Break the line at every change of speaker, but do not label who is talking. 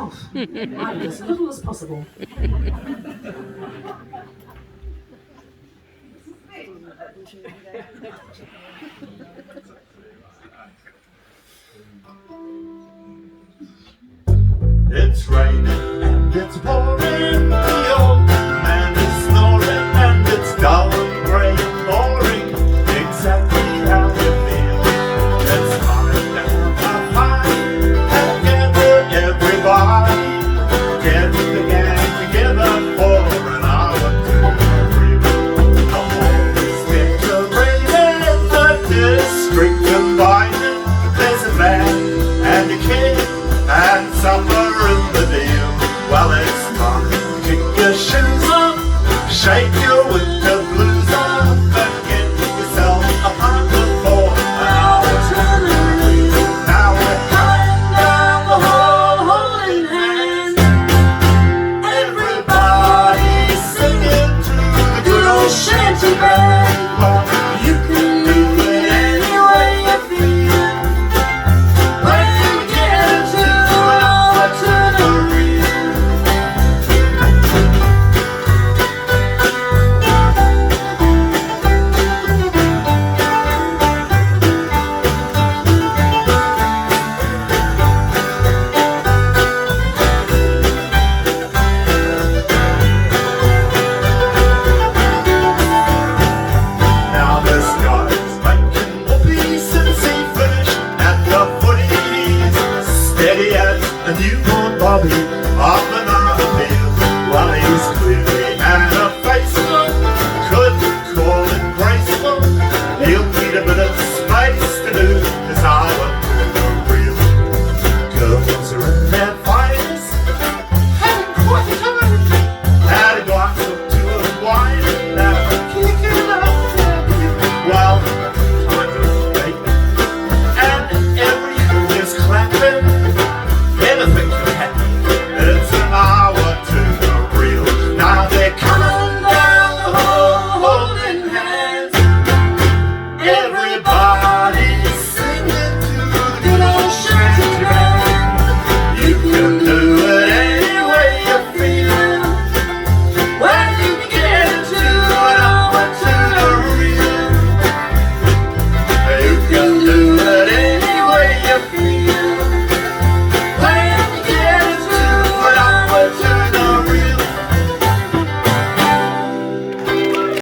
myself. I'm as little as possible.
It's raining and it's pouring, the old man is snoring, and it's dull and grey and boring, exactly how you feel. Let's find out how high and gather everybody, get the gang together for an hour to three. The whole is decorated, the district combined. There's a man and a kid and supper in the deal. Well, it's time to kick your shoes up, shake your winter blues off, and get yourself a pocket for an hour to now we're cutting down the hall, holding hands. Everybody singing to the good old shanty band. Well, you can do it any way you feel. A newborn Bobby off another field. Well, he's clearly